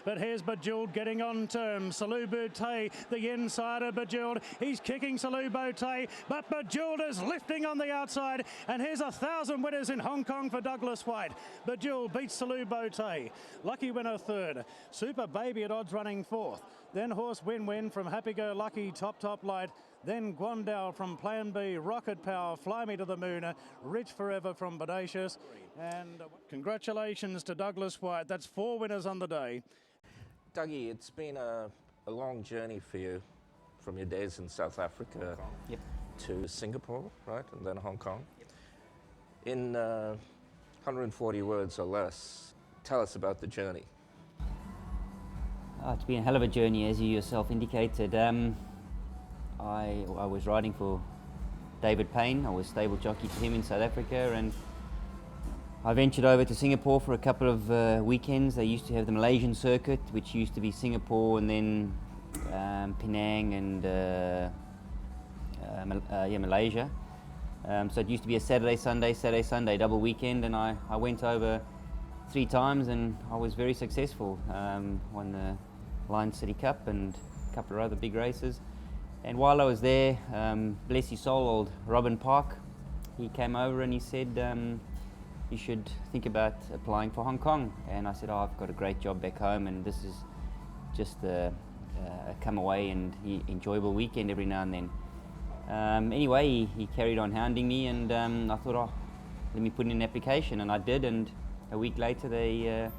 But here's Bejeweled getting on terms. Salou Boutte, the insider Bejeweled. He's kicking Salou Boutte, but Bejeweled is lifting on the outside. And here's 1,000 winners in Hong Kong for Douglas Whyte. Bejeweled beats Salou Boutte. Lucky Winner third. Super Baby at odds running fourth. Then Horse Win-Win from Happy Go Lucky, Top Light. Then Guandao from Plan B, Rocket Power, Fly Me to the Moon, Rich Forever from Bodacious. And congratulations to Douglas Whyte. That's 4 winners on the day. Dougie, it's been a long journey for you from your days in South Africa to Singapore, right, and then Hong Kong. In 140 words or less, tell us about the journey. It's been a hell of a journey, as you yourself indicated. I was riding for David Payne. I was stable jockey to him in South Africa, and I ventured over to Singapore for a couple of weekends. They used to have the Malaysian circuit, which used to be Singapore and then Penang and Malaysia. So it used to be a Saturday, Sunday double weekend, and I went over 3 times and I was very successful. Won the Lions City Cup and a couple of other big races. And while I was there, bless his soul, old Robin Park, he came over and he said, you should think about applying for Hong Kong. And I said, I've got a great job back home and this is just a come away and enjoyable weekend every now and then. Anyway, he carried on hounding me, and I thought, let me put in an application, and I did, and a week later they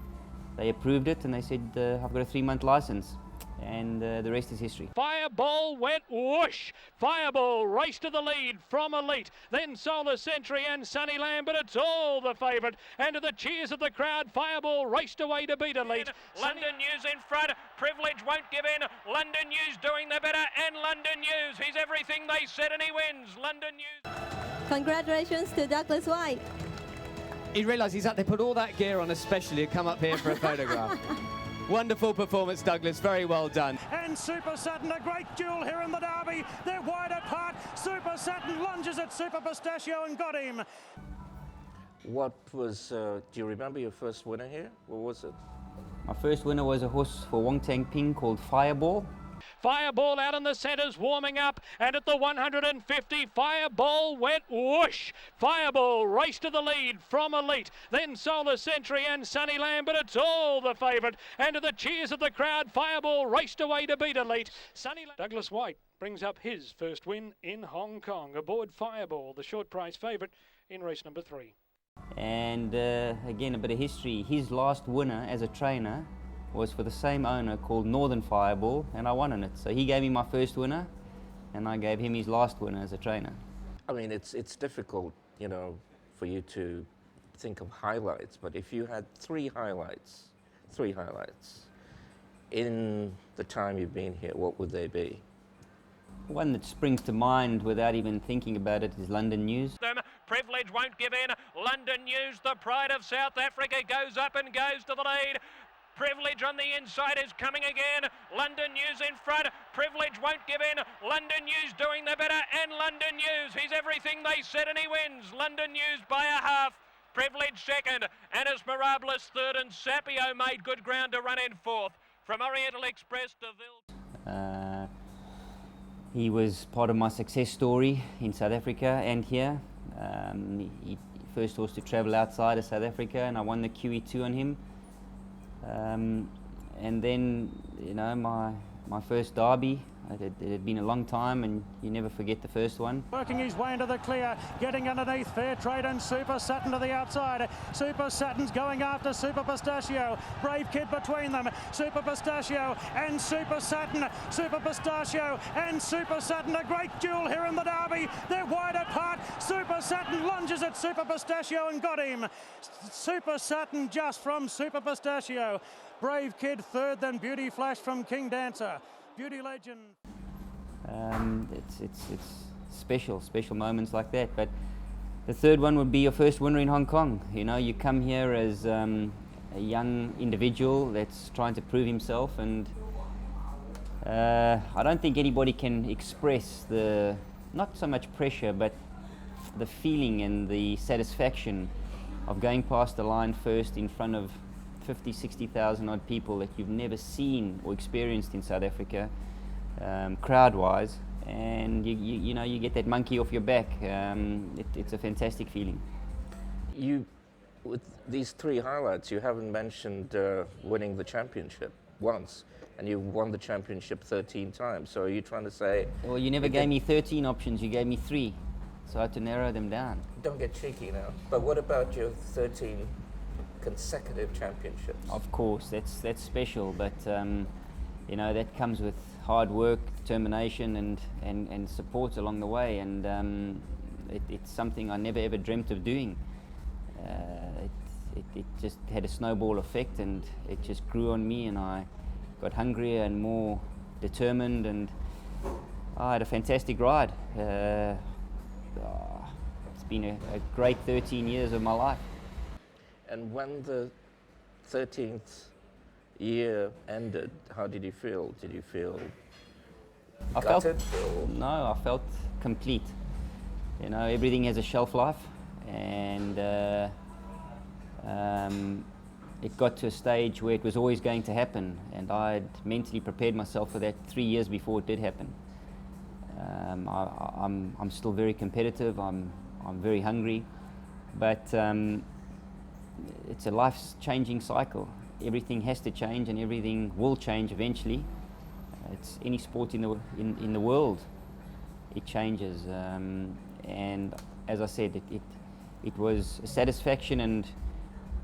approved it and they said, I've got a 3-month license. And the rest is history. Fireball went whoosh. Fireball raced to the lead from Elite, then Solar Sentry and Sunnyland, but it's all the favourite. And to the cheers of the crowd, Fireball raced away to beat Elite. London News in front, Privilege won't give in. London News doing the better, and London News, he's everything they said and he wins. London News. Congratulations to Douglas Whyte. He realised he's had to put all that gear on especially to come up here for a photograph. Wonderful performance, Douglas. Very well done. And Super Saturn, a great duel here in the Derby. They're wide apart. Super Saturn lunges at Super Pistachio and got him. What was, do you remember your first winner here? What was it? My first winner was a horse for Wong Tang Ping called Fireball. Fireball out in the centres, warming up, and at the 150, Fireball went whoosh. Fireball raced to the lead from Elite, then Solar Sentry and Sunnyland, but it's all the favourite. And to the cheers of the crowd, Fireball raced away to beat Elite. Sunnyland. Douglas Whyte brings up his first win in Hong Kong aboard Fireball, the short price favourite in race number 3. And again, a bit of history. His last winner as a trainer was for the same owner called Northern Fireball, and I won on it. So he gave me my first winner, and I gave him his last winner as a trainer. I mean, it's difficult, you know, for you to think of highlights, but if you had 3 highlights in the time you've been here, what would they be? One that springs to mind without even thinking about it is London News. Privilege won't give in. London News, the pride of South Africa, goes up and goes to the lead. Privilege on the inside is coming again. London News in front. Privilege won't give in. London News doing the better, and London News, he's everything they said and he wins. London News by a half. Privilege second, and Esmeralda's third, and Sapio made good ground to run in fourth. From Oriental Express to Ville. He was part of my success story in South Africa and here. He first horse to travel outside of South Africa, and I won the QE2 on him. And then, you know, my first derby, it had been a long time, and you never forget the first one. Working his way into the clear, getting underneath Fair Trade and Super Saturn to the outside. Super Saturn's going after Super Pistachio. Brave Kid between them. Super Pistachio and Super Saturn. Super Pistachio and Super Saturn. A great duel here in the Derby. They're wide apart. Super Saturn lunges at Super Pistachio and got him. Super Saturn just from Super Pistachio. Brave Kid third, then Beauty Flash from King Dancer. Beauty Legend. It's special moments like that. But the third one would be your first winner in Hong Kong. You know, you come here as a young individual that's trying to prove himself, and I don't think anybody can express the, not so much pressure, but the feeling and the satisfaction of going past the line first in front of 50, 60,000 odd people that you've never seen or experienced in South Africa, crowd-wise, and you know, you get that monkey off your back. It's a fantastic feeling. With these 3 highlights, you haven't mentioned winning the championship once, and you won the championship 13 times. So are you trying to say... Well, you never gave me 13 options, you gave me 3. So I had to narrow them down. Don't get cheeky now. But what about your 13 consecutive championships? Of course, that's special, but you know, that comes with hard work, determination, and support along the way, and it's something I never ever dreamt of doing. It just had a snowball effect, and it just grew on me, and I got hungrier and more determined, and I had a fantastic ride. It's been a great 13 years of my life. And when the 13th year ended, how did you feel? Did you feel gutted? No, I felt complete. You know, everything has a shelf life, and it got to a stage where it was always going to happen, and I'd mentally prepared myself for that 3 years before it did happen. I'm still very competitive. I'm very hungry, but it's a life-changing cycle. Everything has to change, and everything will change eventually. It's any sport in the world, it changes. And as I said, it was a satisfaction, and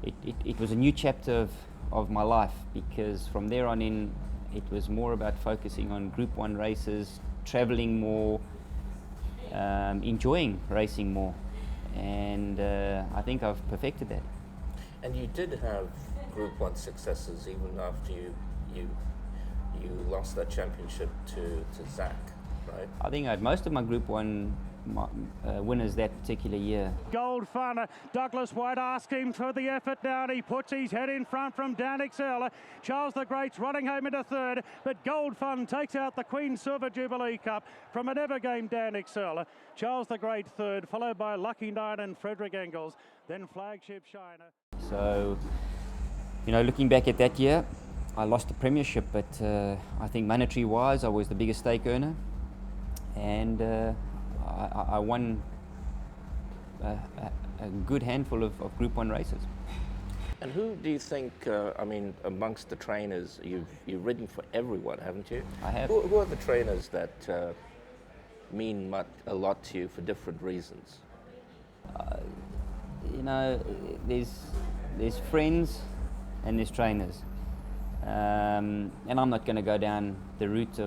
it was a new chapter of my life, because from there on in, it was more about focusing on Group 1 races, traveling more, enjoying racing more, and I think I've perfected that. And you did have Group 1 successes even after you lost that championship to Zach, right? I think I had most of my Group 1 winners that particular year. Gold Fun, Douglas Whyte asking for the effort down. He puts his head in front from Dan Excel. Charles the Great's running home into third, but Gold Fun takes out the Queen's Silver Jubilee Cup from an Evergame Dan Excel. Charles the Great third, followed by Lucky Nine and Frederick Engels, then Flagship Shiner. So, you know, looking back at that year, I lost the premiership, but I think monetary-wise, I was the biggest stake earner, and I won a good handful of Group 1 races. And who do you think, I mean, amongst the trainers, you've ridden for everyone, haven't you? I have. Who are the trainers that mean a lot to you for different reasons? You know, there's friends and there's trainers. And I'm not going to go down the route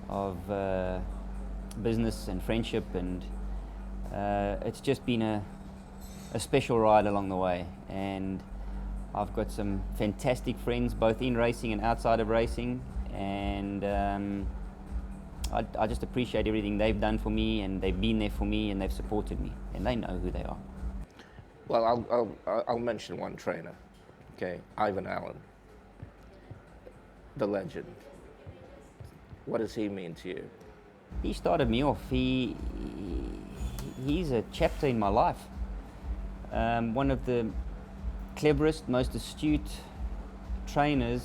of business and friendship, and it's just been a special ride along the way, and I've got some fantastic friends both in racing and outside of racing, and I just appreciate everything they've done for me, and they've been there for me, and they've supported me, and they know who they are. Well, I'll mention one trainer, okay, Ivan Allen, the legend. What does he mean to you? He started me off. He's a chapter in my life. One of the cleverest, most astute trainers.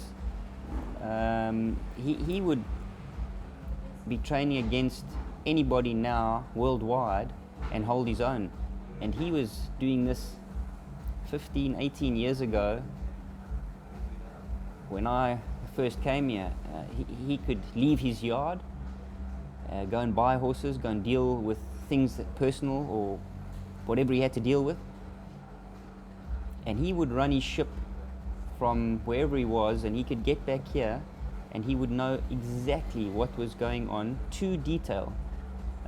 He would be training against anybody now worldwide and hold his own. And he was doing this 15, 18 years ago when I first came here. He could leave his yard, go and buy horses, go and deal with things that personal or whatever he had to deal with. And he would run his ship from wherever he was, and he could get back here and he would know exactly what was going on to detail.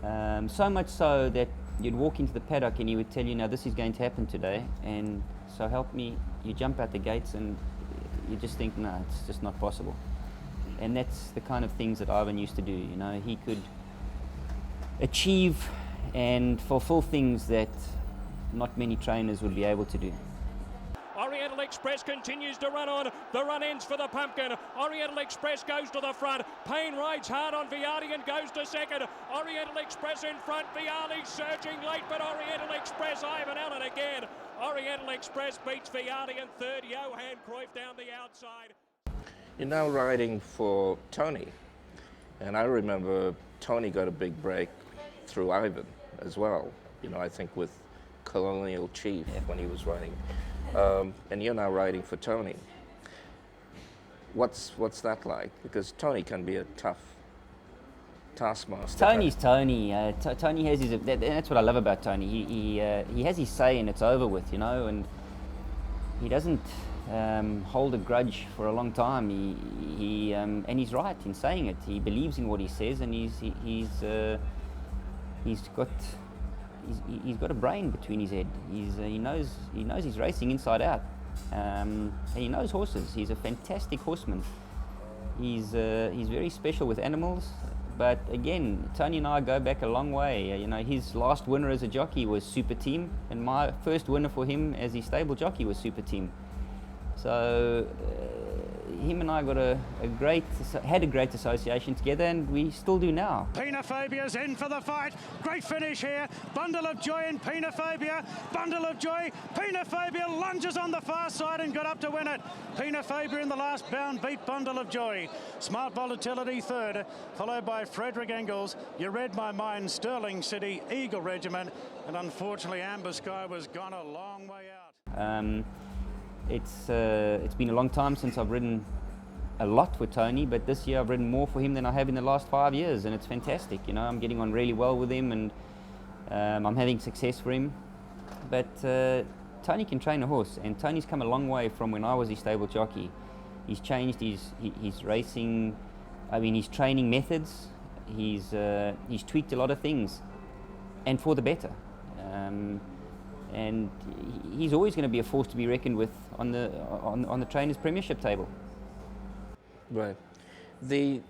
So much so that you'd walk into the paddock and he would tell you, now this is going to happen today, and so help me, you jump out the gates and you just think, no, it's just not possible. And that's the kind of things that Ivan used to do. You know, he could achieve and fulfill things that not many trainers would be able to do. Oriental Express continues to run on. The run ends for the Pumpkin. Oriental Express goes to the front. Payne rides hard on Viali and goes to second. Oriental Express in front. Viali surging late, but Oriental Express, Ivan Allen again. Oriental Express beats Viali in third. Johan Cruyff down the outside. You're now riding for Tony. And I remember Tony got a big break through Ivan as well. You know, I think with Colonial Chief when he was riding. And you're now riding for Tony. What's that like? Because Tony can be a tough taskmaster. Tony's Tony. Tony has his. That's what I love about Tony. He has his say and it's over with, you know, and he doesn't hold a grudge for a long time. And he's right in saying it. He believes in what he says, and he's got a brain between his head. He knows he's racing inside out. And he knows horses. He's a fantastic horseman. He's very special with animals. But again, Tony and I go back a long way. You know, his last winner as a jockey was Super Team, and my first winner for him as his stable jockey was Super Team. So him and I had a great association together, and we still do now. Pinophobia's in for the fight. Great finish here. Bundle of Joy and Pinophobia. Bundle of Joy. Pinophobia lunges on the far side and got up to win it. Pinophobia in the last bound beat Bundle of Joy. Smart Volatility third, followed by Frederick Engels. You read my mind, Sterling City, Eagle Regiment, and unfortunately Amber Sky was gone a long way out. It's been a long time since I've ridden a lot for Tony, but this year I've ridden more for him than I have in the last 5 years, and it's fantastic. You know, I'm getting on really well with him, and I'm having success for him. But Tony can train a horse, and Tony's come a long way from when I was his stable jockey. He's changed his racing, his training methods. He's tweaked a lot of things, and for the better. And he's always going to be a force to be reckoned with on the trainers' premiership table. Right. The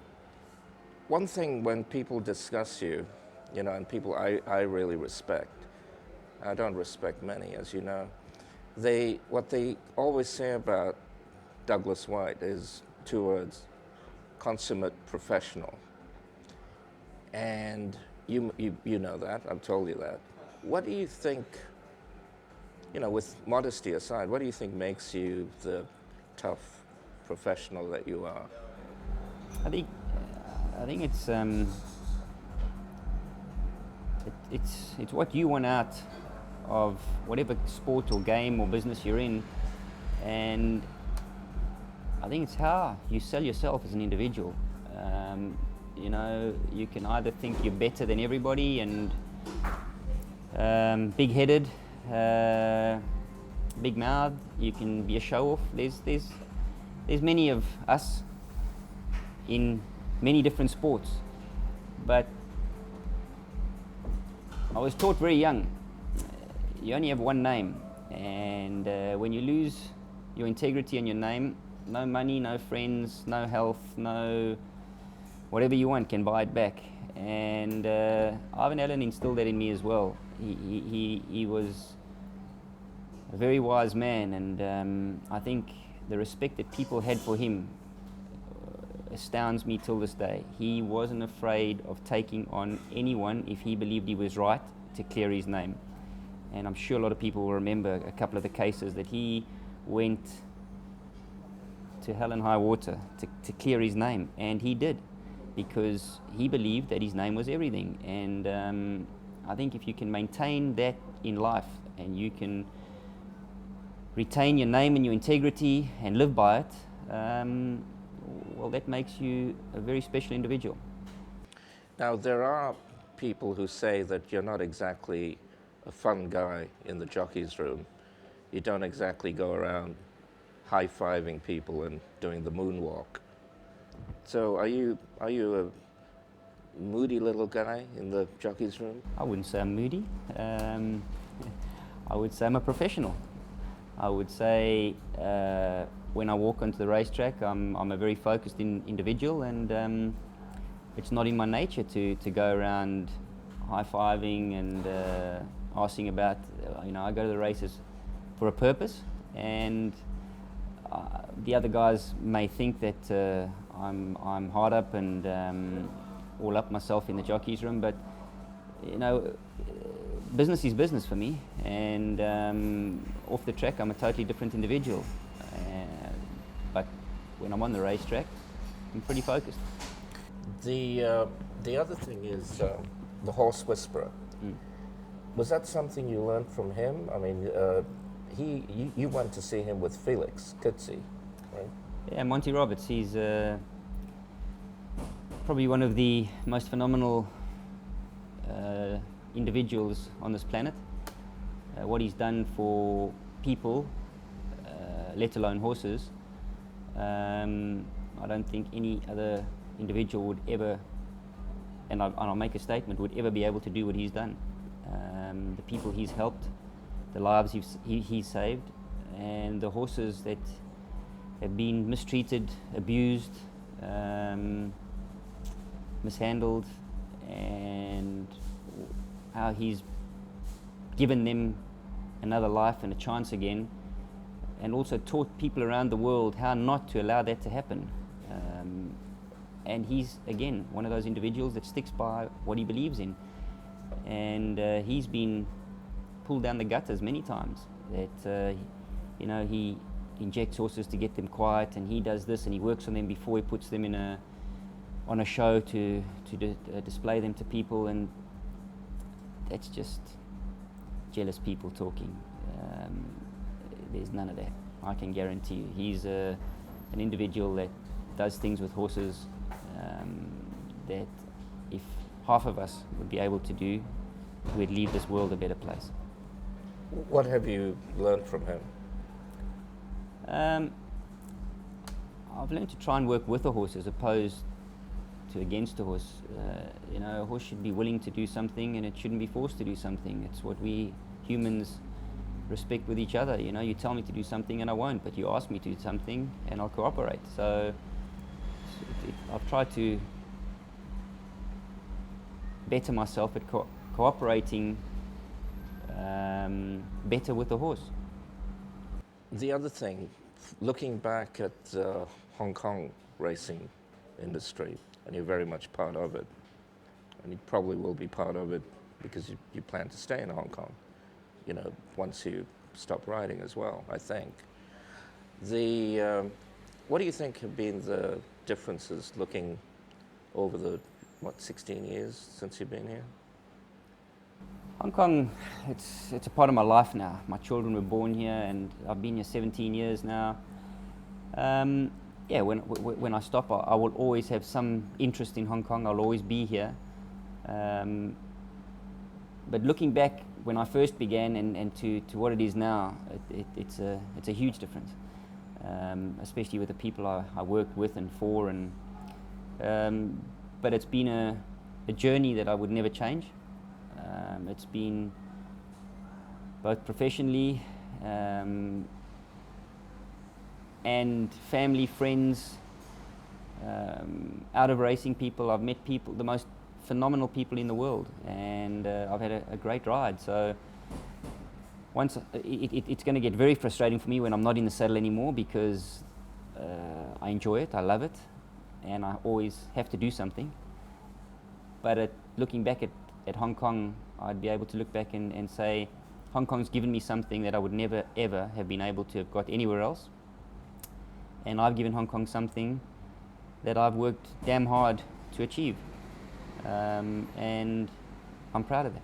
one thing when people discuss you, you know, and people I really respect, I don't respect many, as you know, what they always say about Douglas Whyte is two words: consummate professional. And you know that, I've told you that. What do you think, you know, with modesty aside, what do you think makes you the tough professional that you are? I think it's what you want out of whatever sport or game or business you're in, and I think it's how you sell yourself as an individual. You know, you can either think you're better than everybody and big-headed, big mouth. You can be a show-off. There's many of us in many different sports, but I was taught very young, you only have one name, and when you lose your integrity and your name, no money, no friends, no health, no whatever you want can buy it back. And Ivan Allen instilled that in me as well. He was a very wise man, and I think the respect that people had for him astounds me till this day. He wasn't afraid of taking on anyone if he believed he was right to clear his name. And I'm sure a lot of people will remember a couple of the cases that he went to hell and high water to clear his name, and he did, because he believed that his name was everything. And I think if you can maintain that in life, and you can retain your name and your integrity and live by it, well, that makes you a very special individual. Now, there are people who say that you're not exactly a fun guy in the jockey's room. You don't exactly go around high-fiving people and doing the moonwalk. So are you a moody little guy in the jockey's room? I wouldn't say I'm moody. I would say I'm a professional. I would say when I walk onto the racetrack, I'm a very focused individual, and it's not in my nature to go around high-fiving and asking about, you know, I go to the races for a purpose, and the other guys may think that I'm hard up and all up myself in the jockeys room, but you know, business is business for me, and off the track I'm a totally different individual. But when I'm on the racetrack, I'm pretty focused. The other thing is the horse whisperer. Was that something you learned from him? I mean, you went to see him with Felix Kutsi, right? Yeah, Monty Roberts. He's probably one of the most phenomenal individuals on this planet. What he's done for people, let alone horses, I don't think any other individual would ever, and I'll make a statement, would ever be able to do what he's done. The people he's helped, the lives he's saved, and the horses that have been mistreated, abused, mishandled, and how he's given them another life and a chance again, and also taught people around the world how not to allow that to happen. And he's, again, one of those individuals that sticks by what he believes in. And he's been pulled down the gutters many times. That you know, he injects horses to get them quiet, and he does this, and he works on them before he puts them on a show to display them to people, and that's just jealous people talking. There's none of that. I can guarantee you. He's an individual that does things with horses that if half of us would be able to do, we'd leave this world a better place. What have you learned from him? I've learned to try and work with a horse as opposed to against a horse. You know, a horse should be willing to do something, and it shouldn't be forced to do something. It's what we humans respect with each other. You know, you tell me to do something and I won't, but you ask me to do something and I'll cooperate. So I've tried to better myself at cooperating better with the horse. The other thing, looking back at Hong Kong racing industry, and you're very much part of it, and you probably will be part of it because you plan to stay in Hong Kong, you know, once you stop riding as well, I think. What do you think have been the differences looking over the, 16 years since you've been here? Hong Kong, it's a part of my life now. My children were born here, and I've been here 17 years now. Yeah, when I stop, I will always have some interest in Hong Kong. I'll always be here. But looking back when I first began and to what it is now, it's a huge difference, especially with the people I worked with and for. And but it's been a journey that I would never change. It's been both professionally and family, friends, out of racing people. I've met people, the most phenomenal people in the world, and I've had a great ride. So once it's going to get very frustrating for me when I'm not in the saddle anymore, because I enjoy it, I love it, and I always have to do something. But looking back at Hong Kong, I'd be able to look back and say, Hong Kong's given me something that I would never ever have been able to have got anywhere else. And I've given Hong Kong something that I've worked damn hard to achieve. And I'm proud of that.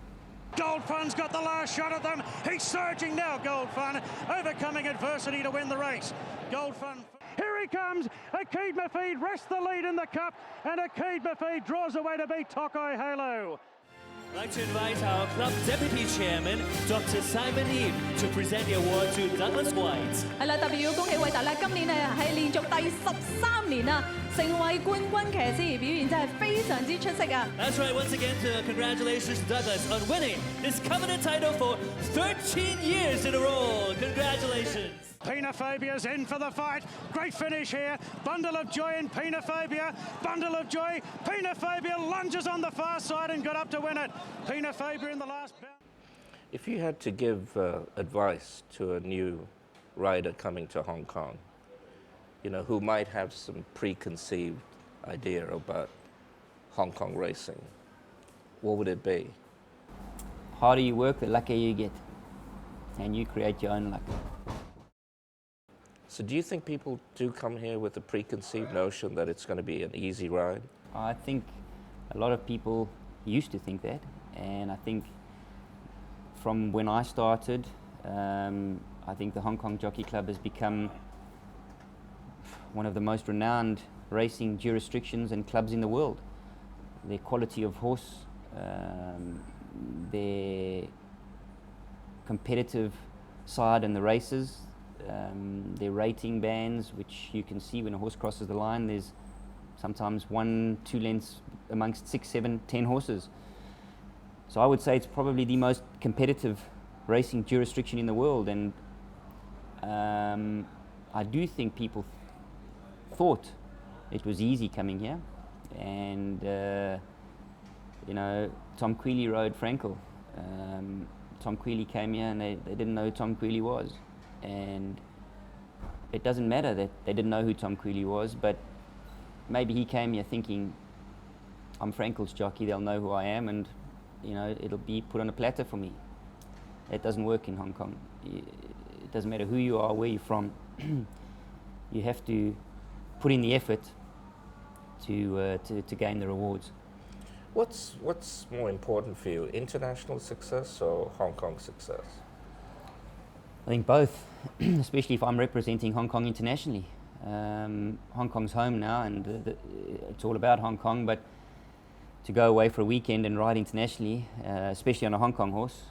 Goldfun's got the last shot at them. He's surging now, Goldfun, overcoming adversity to win the race. Goldfun. Here he comes. Akeed Mafeed rests the lead in the cup, and Akeed Mafeed draws away to beat Tokai Halo. I'd like to invite our club deputy chairman, Dr. Simon Eve, to present the award to Douglas Whyte. 係啦，特別要恭喜偉達啦！今年係連續第13年啦，成為冠軍騎師，表現真係非常之出色啊！ That's right, once again, congratulations to Douglas on winning this coveted title for 13 years in a row. Congratulations. Pina Fabia's in for the fight. Great finish here. Bundle of Joy in Pina Fabia. Bundle of Joy. Pina Fabia lunges on the far side and got up to win it. Pina Fabia in the last bout. If you had to give advice to a new rider coming to Hong Kong, you know, who might have some preconceived idea about Hong Kong racing, what would it be? Harder you work, the luckier you get, and you create your own luck. So do you think people do come here with a preconceived notion that it's going to be an easy ride? I think a lot of people used to think that, and I think from when I started, I think the Hong Kong Jockey Club has become one of the most renowned racing jurisdictions and clubs in the world. Their quality of horse, their competitive side in the races, their rating bands, which you can see when a horse crosses the line, there's sometimes 1-2 lengths amongst 6, 7, 10 horses. So I would say it's probably the most competitive racing jurisdiction in the world, and I do think people thought it was easy coming here, and you know, Tom Queally rode Frankel. Tom Queally came here and they didn't know who Tom Queally was, and it doesn't matter that they didn't know who Tom Queally was, but maybe he came here thinking, I'm Frankel's jockey, they'll know who I am, and you know, it'll be put on a platter for me. It doesn't work in Hong Kong. It doesn't matter who you are, where you're from. You have to put in the effort to gain the rewards. What's more important for you, international success or Hong Kong success? I think both, especially if I'm representing Hong Kong internationally. Hong Kong's home now, and it's all about Hong Kong, but to go away for a weekend and ride internationally, especially on a Hong Kong horse,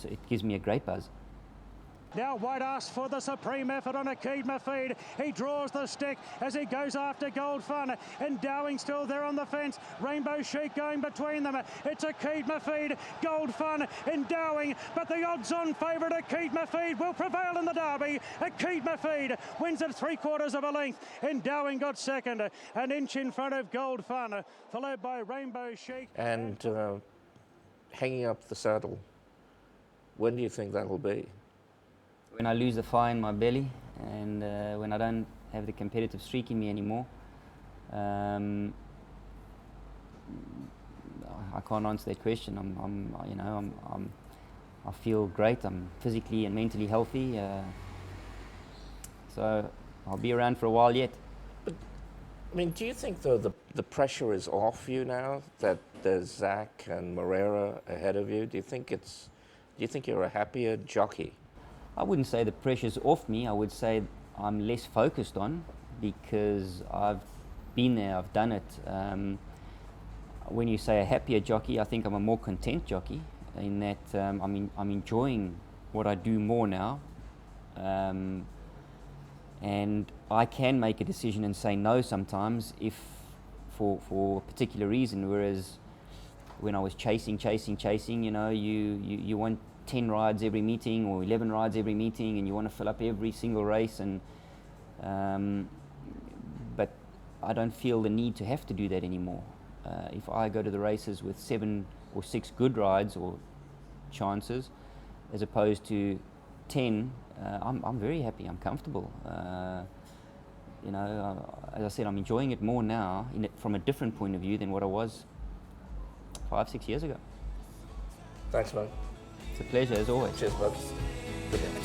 it gives me a great buzz. Now Whyte asks for the supreme effort on a Keedma feed. He draws the stick as he goes after Gold Fun. Endowing still there on the fence. Rainbow Chic going between them. It's a Keedma feed. Gold Fun, Endowing, but the odds-on favourite, a Keedma feed, will prevail in the derby. A Keedma feed wins at 3/4 of a length. Endowing got second, an inch in front of Gold Fun, followed by Rainbow Chic. And hanging up the saddle, when do you think that'll be? When I lose the fire in my belly, and when I don't have the competitive streak in me anymore. I can't answer that question. I feel great. I'm physically and mentally healthy, so I'll be around for a while yet. But, I mean, do you think though the pressure is off you now that there's Zach and Moreira ahead of you? Do you think you're a happier jockey? I wouldn't say the pressure's off me. I would say I'm less focused on, because I've been there, I've done it. When you say a happier jockey, I think I'm a more content jockey, in that I'm enjoying what I do more now, and I can make a decision and say no sometimes if for a particular reason, whereas when I was chasing, you know, you want 10 rides every meeting or 11 rides every meeting, and you want to fill up every single race, and but I don't feel the need to have to do that anymore. If I go to the races with 7 or 6 good rides or chances, as opposed to 10, I'm very happy, I'm comfortable. You know, as I said, I'm enjoying it more now from a different point of view than what I was 5-6 years ago. Thanks, man. It's a pleasure, as always. Cheers, bud. Good day.